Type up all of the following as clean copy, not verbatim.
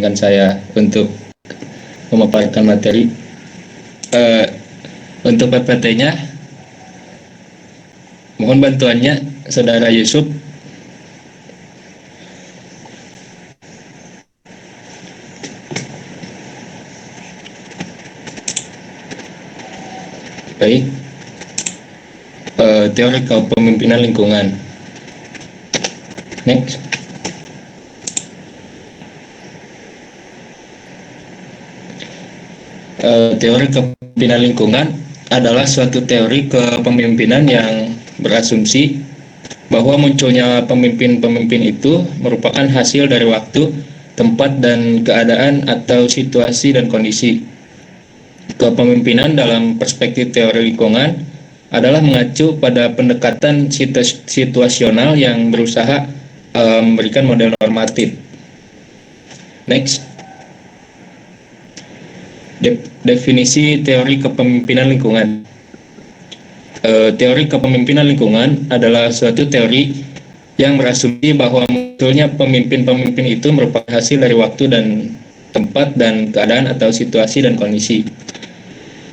mengizinkan saya untuk memaparkan materi. Untuk PPT-nya, mohon bantuannya Saudara Yusuf. Baik, teori kepemimpinan lingkungan. Next. Teori kepemimpinan lingkungan adalah suatu teori kepemimpinan yang berasumsi bahwa munculnya pemimpin-pemimpin itu merupakan hasil dari waktu, tempat, dan keadaan atau situasi dan kondisi. Kepemimpinan dalam perspektif teori lingkungan adalah mengacu pada pendekatan situasional yang berusaha memberikan model normatif. Next. Definisi teori kepemimpinan lingkungan. Teori kepemimpinan lingkungan adalah suatu teori yang berasumsi bahwa munculnya pemimpin-pemimpin itu merupakan hasil dari waktu dan tempat dan keadaan atau situasi dan kondisi.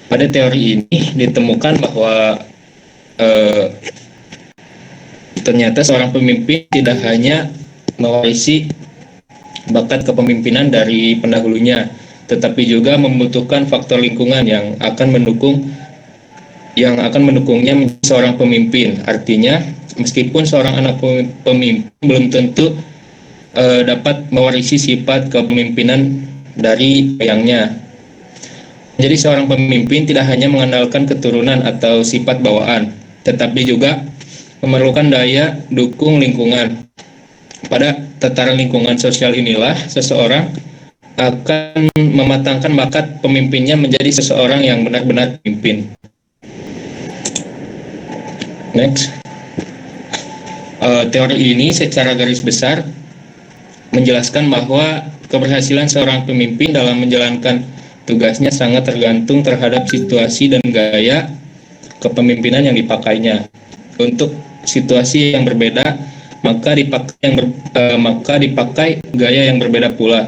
Pada teori ini ditemukan bahwa ternyata seorang pemimpin tidak hanya mewarisi bakat kepemimpinan dari pendahulunya, tetapi juga membutuhkan faktor lingkungan yang akan mendukungnya menjadi seorang pemimpin. Artinya, meskipun seorang anak pemimpin belum tentu dapat mewarisi sifat kepemimpinan dari ayahnya. Jadi seorang pemimpin tidak hanya mengandalkan keturunan atau sifat bawaan, tetapi juga memerlukan daya dukung lingkungan. Pada tataran lingkungan sosial inilah seseorang akan mematangkan bakat pemimpinnya menjadi seseorang yang benar-benar pemimpin. Next. Teori ini secara garis besar menjelaskan bahwa keberhasilan seorang pemimpin dalam menjalankan tugasnya sangat tergantung terhadap situasi dan gaya kepemimpinan yang dipakainya. Untuk situasi yang berbeda, maka dipakai gaya yang berbeda pula.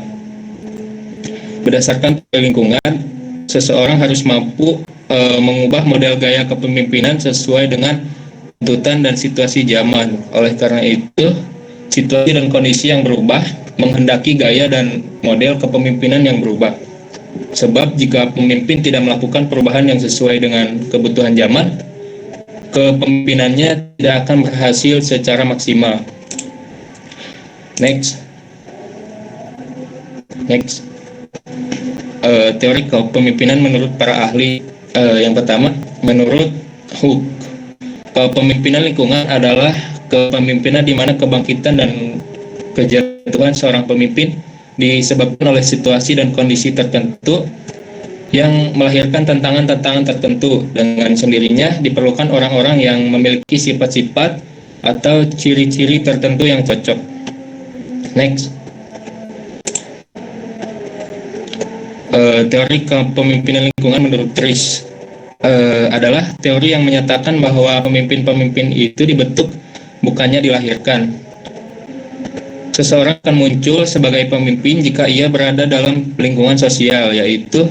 Berdasarkan lingkungan, seseorang harus mampu mengubah model gaya kepemimpinan sesuai dengan tuntutan dan situasi zaman. Oleh karena itu, situasi dan kondisi yang berubah menghendaki gaya dan model kepemimpinan yang berubah. Sebab jika pemimpin tidak melakukan perubahan yang sesuai dengan kebutuhan zaman, kepemimpinannya tidak akan berhasil secara maksimal. Next. Teori kepemimpinan menurut para ahli. Yang pertama, menurut Hooke, kepemimpinan lingkungan adalah kepemimpinan di mana kebangkitan dan kejatuhan seorang pemimpin disebabkan oleh situasi dan kondisi tertentu yang melahirkan tantangan-tantangan tertentu. Dengan sendirinya diperlukan orang-orang yang memiliki sifat-sifat atau ciri-ciri tertentu yang cocok. Next. Teori kepemimpinan lingkungan menurut Trish adalah teori yang menyatakan bahwa pemimpin-pemimpin itu dibentuk, bukannya dilahirkan. Seseorang akan muncul sebagai pemimpin jika ia berada dalam lingkungan sosial, yaitu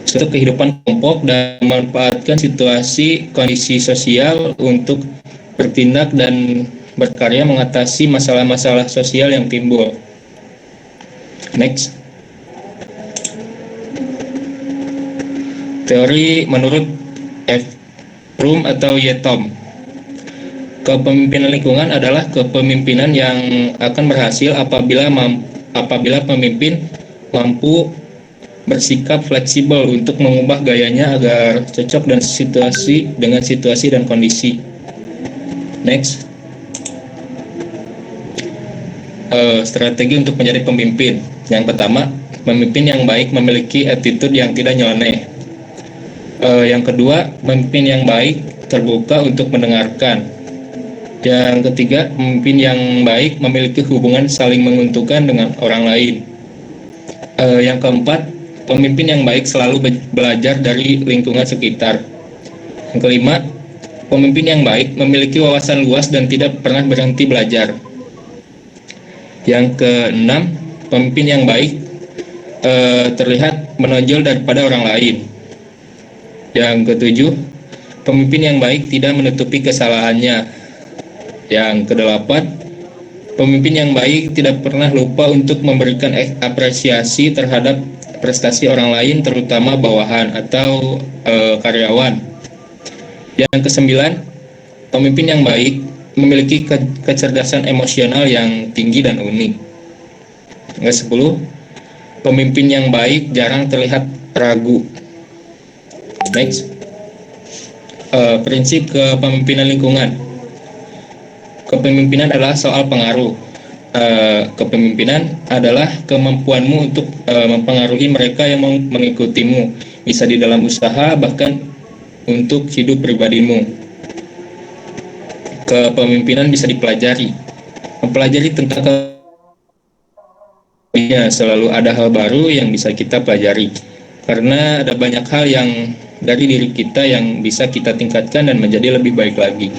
suatu kehidupan kelompok, dan memanfaatkan situasi kondisi sosial untuk bertindak dan berkarya mengatasi masalah-masalah sosial yang timbul. Next. Teori menurut F. Room atau Yetom. Kepemimpinan lingkungan adalah kepemimpinan yang akan berhasil apabila pemimpin mampu bersikap fleksibel untuk mengubah gayanya agar cocok dengan situasi dan kondisi. Next. Strategi untuk menjadi pemimpin. Yang pertama, pemimpin yang baik memiliki attitude yang tidak nyeleneh. Yang kedua, pemimpin yang baik terbuka untuk mendengarkan. Yang ketiga, pemimpin yang baik memiliki hubungan saling menguntungkan dengan orang lain. Yang keempat, pemimpin yang baik selalu belajar dari lingkungan sekitar. Yang kelima, pemimpin yang baik memiliki wawasan luas dan tidak pernah berhenti belajar. Yang keenam, Pemimpin yang baik terlihat menonjol daripada orang lain. Yang ketujuh, pemimpin yang baik tidak menutupi kesalahannya. Yang kedelapan, pemimpin yang baik tidak pernah lupa untuk memberikan apresiasi terhadap prestasi orang lain, terutama bawahan atau karyawan. Yang kesembilan, pemimpin yang baik memiliki kecerdasan emosional yang tinggi dan unik. Yang ke-10, pemimpin yang baik jarang terlihat ragu. Next, prinsip kepemimpinan lingkungan. Kepemimpinan adalah soal pengaruh. Kepemimpinan adalah kemampuanmu untuk mempengaruhi mereka yang mengikutimu, bisa di dalam usaha, bahkan untuk hidup pribadimu. Kepemimpinan bisa dipelajari. Mempelajari tentang selalu ada hal baru yang bisa kita pelajari, karena ada banyak hal yang dari diri kita yang bisa kita tingkatkan dan menjadi lebih baik lagi.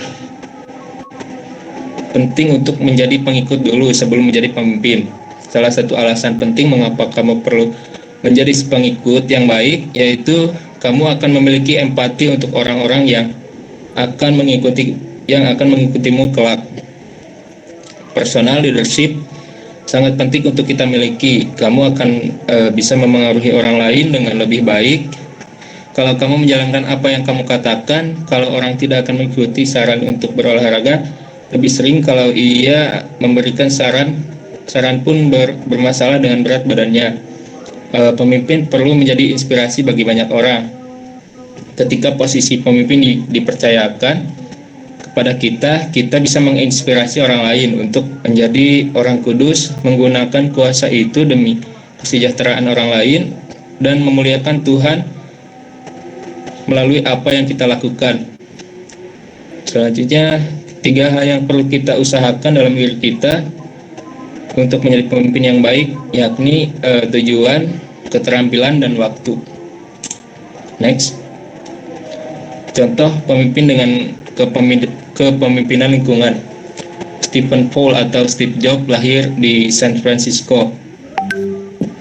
Penting untuk menjadi pengikut dulu sebelum menjadi pemimpin. Salah satu alasan penting mengapa kamu perlu menjadi pengikut yang baik, yaitu kamu akan memiliki empati untuk orang-orang yang akan mengikutimu kelak. Personal leadership sangat penting untuk kita miliki. Kamu akan bisa memengaruhi orang lain dengan lebih baik kalau kamu menjalankan apa yang kamu katakan. Kalau orang tidak akan mengikuti saran untuk berolahraga, lebih sering kalau ia memberikan saran pun bermasalah dengan berat badannya. Pemimpin perlu menjadi inspirasi bagi banyak orang. Ketika posisi pemimpin dipercayakan kepada kita bisa menginspirasi orang lain untuk menjadi orang kudus, menggunakan kuasa itu demi kesejahteraan orang lain dan memuliakan Tuhan melalui apa yang kita lakukan. Selanjutnya, 3 hal yang perlu kita usahakan dalam diri kita untuk menjadi pemimpin yang baik, yakni tujuan, keterampilan, dan waktu. Next, contoh pemimpin dengan kepemimpinan lingkungan. Stephen Paul atau Steve Jobs lahir di San Francisco.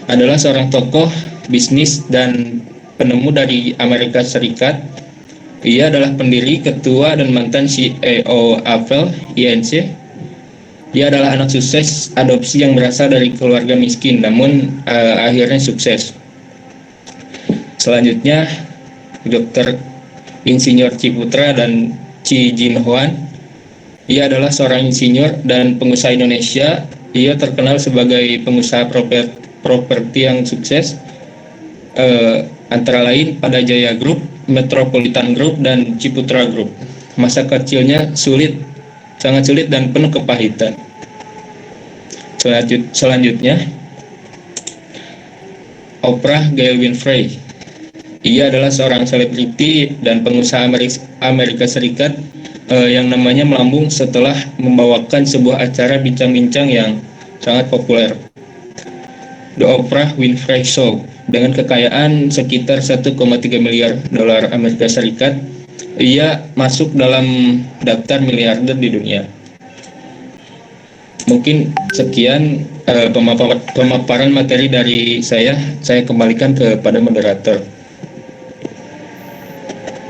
Adalah seorang tokoh bisnis dan penemu dari Amerika Serikat. Ia adalah pendiri, ketua, dan mantan CEO Apple Inc. Dia adalah anak sukses adopsi yang berasal dari keluarga miskin, namun akhirnya sukses. Selanjutnya, Dr. Insinyur Ciputra dan Chi Jin Huan. Ia adalah seorang insinyur dan pengusaha Indonesia. Ia terkenal sebagai pengusaha properti yang sukses, antara lain pada Jaya Group, Metropolitan Group, dan Ciputra Group. Masa kecilnya sangat sulit dan penuh kepahitan. Selanjutnya, Oprah Gail Winfrey. Ia adalah seorang selebriti dan pengusaha Amerika Serikat yang namanya melambung setelah membawakan sebuah acara bincang-bincang yang sangat populer, The Oprah Winfrey Show. Dengan kekayaan sekitar 1,3 miliar dolar Amerika Serikat, ia masuk dalam daftar miliarder di dunia. Mungkin sekian pemaparan materi dari saya. Saya kembalikan kepada moderator.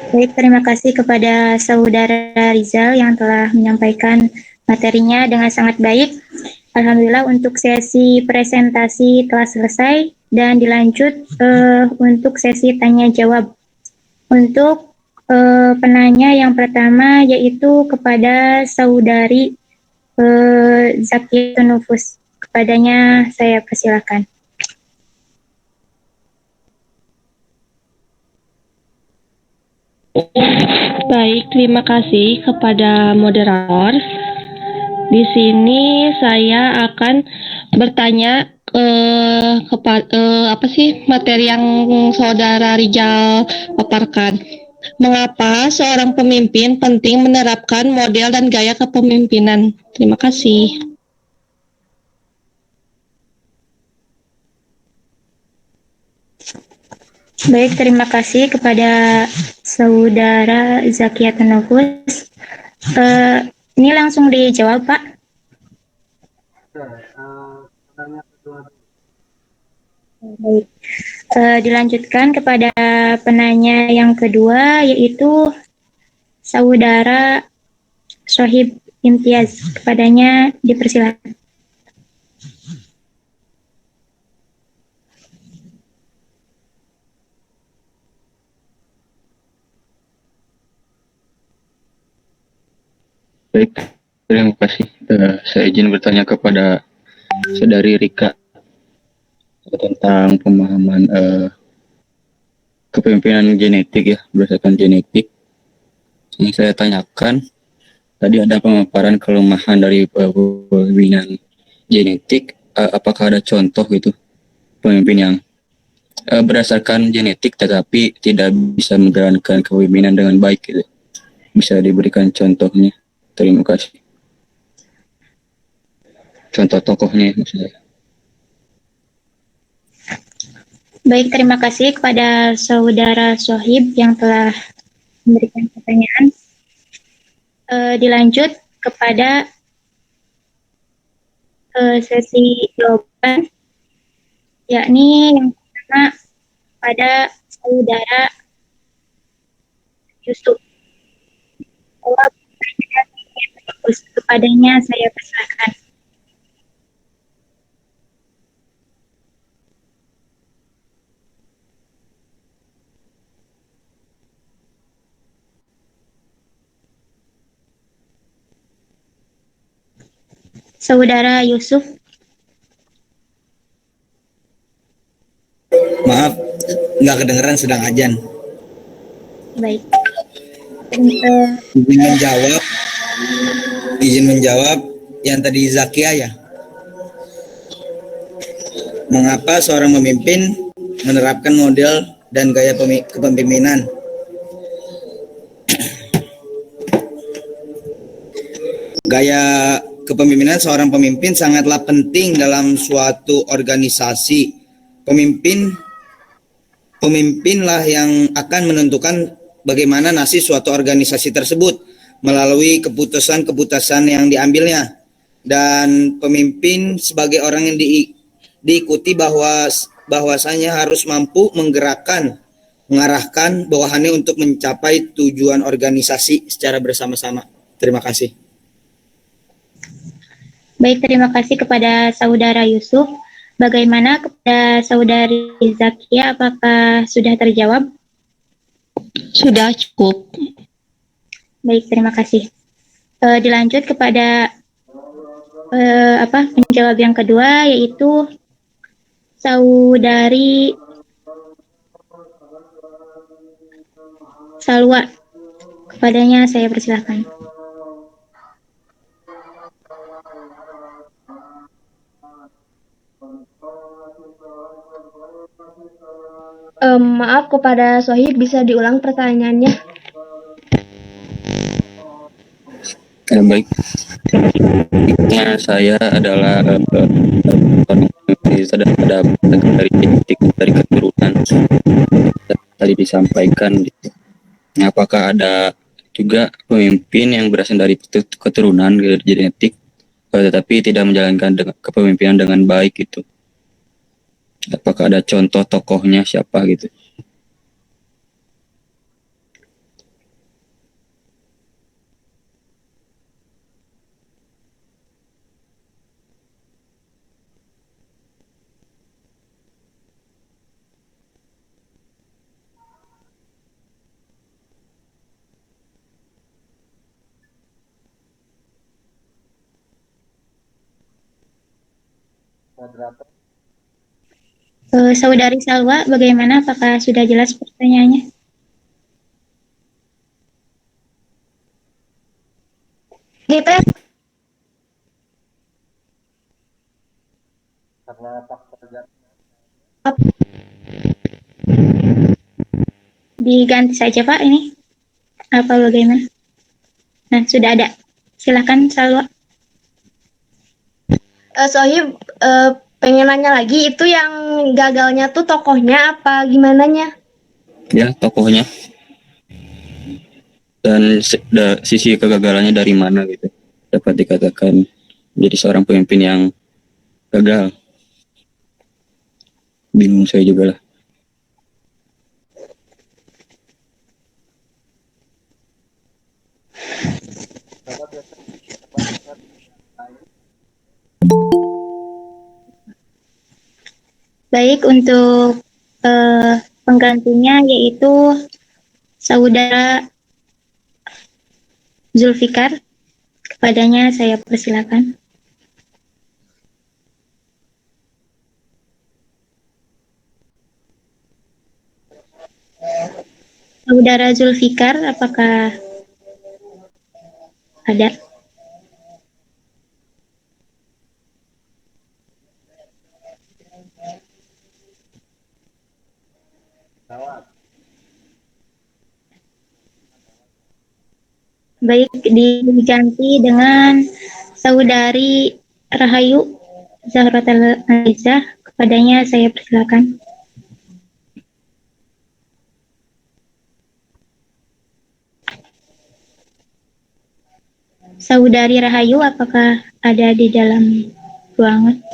Baik, terima kasih kepada Saudara Rizal yang telah menyampaikan materinya dengan sangat baik. Alhamdulillah untuk sesi presentasi telah selesai dan dilanjut untuk sesi tanya jawab. Untuk penanya yang pertama yaitu kepada Saudari Zakia Nufus. Kepadanya saya persilakan. Baik, terima kasih kepada moderator. Di sini saya akan bertanya apa sih materi yang Saudara Rizal paparkan. Mengapa seorang pemimpin penting menerapkan model dan gaya kepemimpinan? Terima kasih. Baik, terima kasih kepada Saudara Zakia Nufus. Ini langsung dijawab, Pak. Baik. Dilanjutkan kepada penanya yang kedua, yaitu saudara Sohib Imtiaz. Kepadanya dipersilakan. Baik, terima kasih. Saya izin bertanya kepada Saudari Rika tentang pemahaman kepemimpinan genetik ya, berdasarkan genetik. Yang saya tanyakan, tadi ada pemaparan kelemahan dari pemimpinan genetik. Apakah ada contoh gitu pemimpin yang berdasarkan genetik tetapi tidak bisa menjalankan kepemimpinan dengan baik gitu? Bisa diberikan contohnya? Terima kasih. Contoh tokohnya maksudnya. Baik, terima kasih kepada saudara Sohib yang telah memberikan pertanyaan. Dilanjut kepada sesi jawaban, yakni yang pertama pada saudara Yusuf. Jawab kepadanya saya persilakan. Saudara Yusuf. Maaf, nggak kedengeran sedang ajan. Baik. Izin menjawab yang tadi Zakia ya. Mengapa seorang pemimpin menerapkan model dan gaya kepemimpinan? Gaya kepemimpinan seorang pemimpin sangatlah penting dalam suatu organisasi. Pemimpinlah yang akan menentukan bagaimana nasib suatu organisasi tersebut melalui keputusan-keputusan yang diambilnya. Dan pemimpin sebagai orang yang diikuti bahwasanya harus mampu menggerakkan, mengarahkan bawahannya untuk mencapai tujuan organisasi secara bersama-sama. Terima kasih. Baik, terima kasih kepada saudara Yusuf. Bagaimana kepada saudari Zakia, apakah sudah terjawab? Sudah cukup. Baik, terima kasih. Dilanjut kepada penjawab yang kedua, yaitu saudari Salwa. Kepadanya saya persilahkan. Maaf kepada Sohib, bisa diulang pertanyaannya? Baik. Saya adalah ada dari genetik dari keturunan tadi disampaikan. Apakah ada juga pemimpin yang berasal dari keturunan genetik, tetapi tidak menjalankan kepemimpinan dengan baik gitu? Apakah ada contoh tokohnya siapa gitu? Saudari Salwa, bagaimana? Apakah sudah jelas pertanyaannya? Kita Diganti saja Pak ini. Apa bagaimana? Nah, sudah ada. Silakan Salwa. Sohib pengen nanya lagi, itu yang gagalnya tuh tokohnya apa gimananya? Ya, tokohnya. Dan sisi kegagalannya dari mana gitu? Dapat dikatakan jadi seorang pemimpin yang gagal. Bingung saya juga lah. Baik, untuk penggantinya yaitu Saudara Zulfikar. Kepadanya saya persilakan. Saudara Zulfikar, apakah ada? Baik, diganti dengan Saudari Rahayu Zahrotal Aizah. Kepadanya saya persilakan. Saudari Rahayu, apakah ada di dalam ruangan?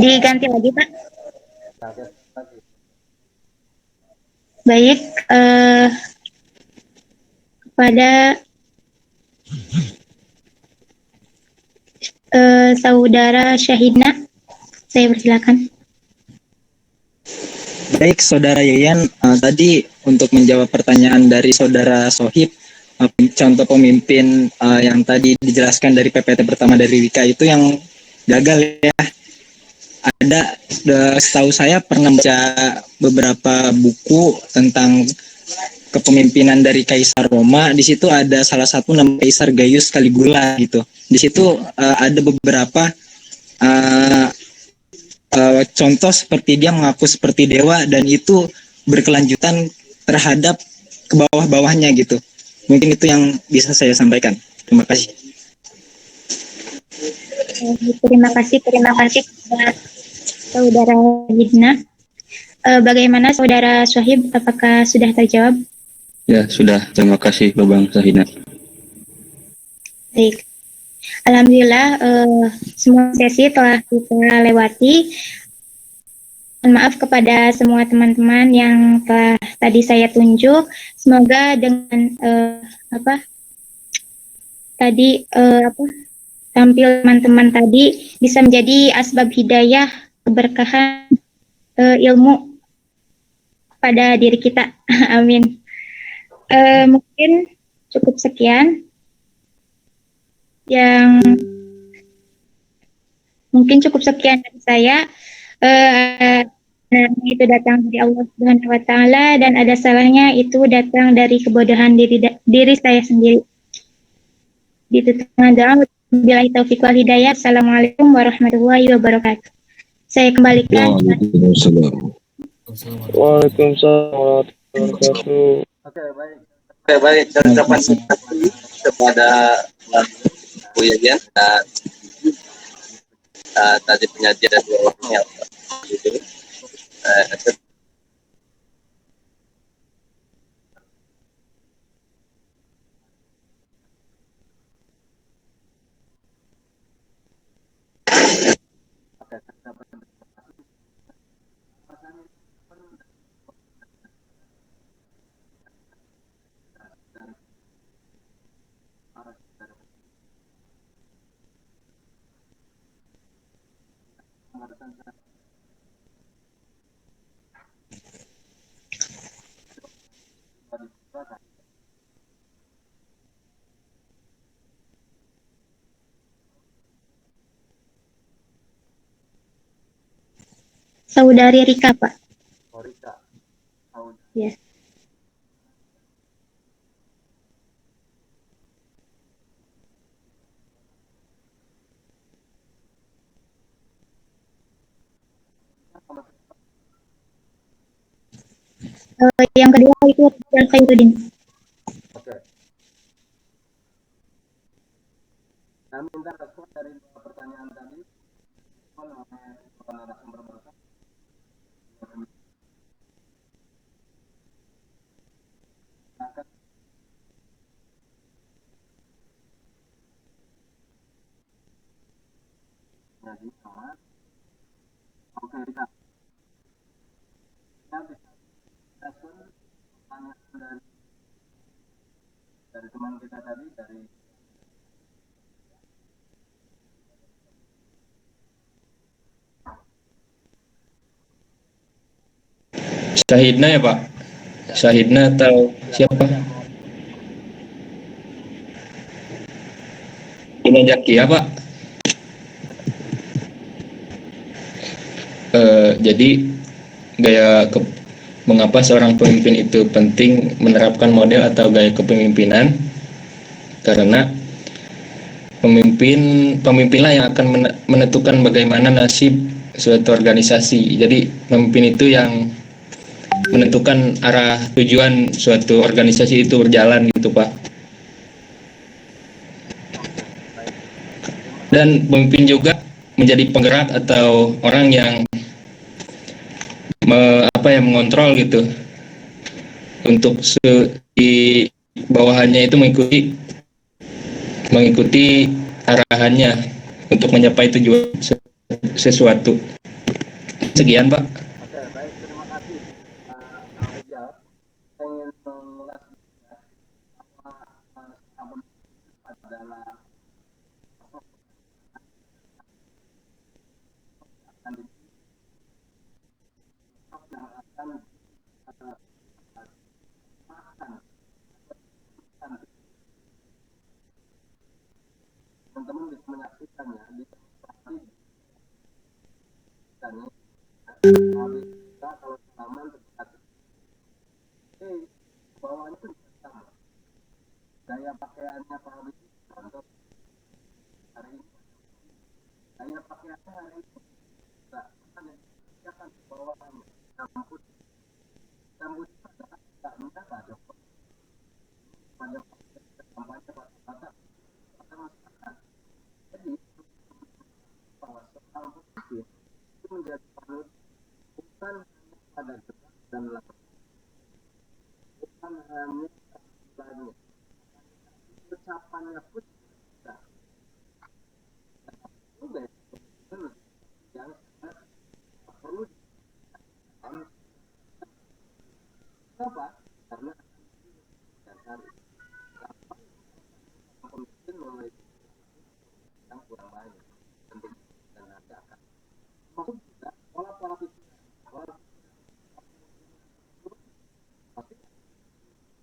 Diganti lagi, Pak. Baik, kepada Saudara Syahidna, saya persilakan. Baik, Saudara Yayan, tadi untuk menjawab pertanyaan dari Saudara Sohib, contoh pemimpin yang tadi dijelaskan dari PPT pertama dari Wika itu yang gagal ya. Ada, setahu saya pernah baca beberapa buku tentang kepemimpinan dari Kaisar Roma. Di situ ada salah satu nama Kaisar Gaius Caligula gitu. Di situ ada beberapa contoh seperti dia mengaku seperti dewa dan itu berkelanjutan terhadap ke bawah-bawahnya gitu. Mungkin itu yang bisa saya sampaikan. Terima kasih. Terima kasih Saudara Hidna. Bagaimana Saudara Sohib, apakah sudah terjawab? Ya, sudah. Terima kasih Babang Sahina. Baik. Alhamdulillah, semua sesi telah kita lewati. Mohon maaf kepada semua teman-teman yang telah tadi saya tunjuk. Semoga dengan tampil teman-teman tadi bisa menjadi asbab hidayah, keberkahan ilmu pada diri kita. Amin. Mungkin cukup sekian dari saya. Itu datang dari Allah Subhanahu wa taala dan ada salahnya itu datang dari kebodohan diri saya sendiri. Ditutup dengan doa, billahi taufiq wal hidayah. Assalamualaikum warahmatullahi wabarakatuh. Saya kembalikan. Waalaikumsalam warahmatullahi wabarakatuh. Oke, baik. Dan ucapan kepada Bu Yayan dan tadi penyajian dan dua orang yang itu. Saudari Rika, Pak. Yes. Yang kedua itu Rizal Khairuddin. Kami minta respon dari dua pertanyaan tadi oleh narasumber bapak. Jadi sama. Oke, kita bisa respon pertanyaan dari teman kita tadi dari Syahidna ya Pak? Syahidna atau siapa? Ini Jaki ya Pak? Jadi mengapa seorang pemimpin itu penting menerapkan model atau gaya kepemimpinan? Karena pemimpinlah yang akan menentukan bagaimana nasib suatu organisasi. Jadi pemimpin itu yang menentukan arah tujuan suatu organisasi itu berjalan gitu Pak. Dan pemimpin juga menjadi penggerak atau orang yang mengontrol gitu untuk di bawahannya itu mengikuti arahannya untuk mencapai tujuan sesuatu. Sekian Pak. Oke, baik, terima kasih. Kang Rizal, ingin mengulas apa adalah yang akan teman-teman bisa menyaksikannya di kita kalau taman terdekat bawahnya pun sama gaya pakaiannya Pak Habib contoh hari ini gaya pakaiannya hari ini tidak akan bawahannya rambut tak minta Pak Joko pada kampanye kata masyarakat. Jadi bahwa soal pemimpin itu menjadi panut bukan pada gerak dan lakukan, bukan hanya lainnya, ucapannya pun tidak. Juga yang sangat perlu dilakukan. Kenapa? Karena dasar pemimpin mulai yang kurang banyak penting dan ada akan masuk juga pola-pola pikir pasti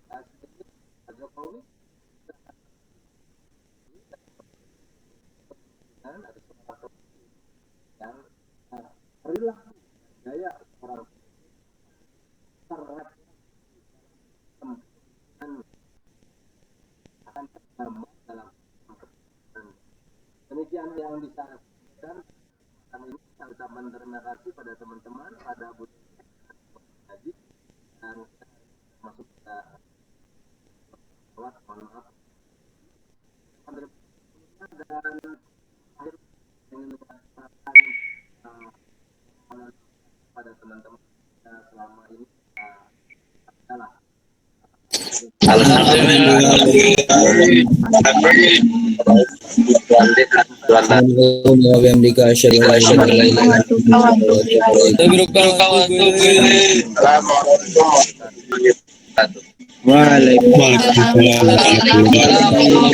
Pak Jokowi dan ada sesuatu yang perilaku gaya orang terhadap akan tergambar dalam demikian yang bisa dan kami ini ucapan terima kasih pada teman-teman pada Bu Haji dan masuk ke mohon maaf dan akhir ingin mengucapkan pada teman-teman selama ini adalah Waalaikumsalam.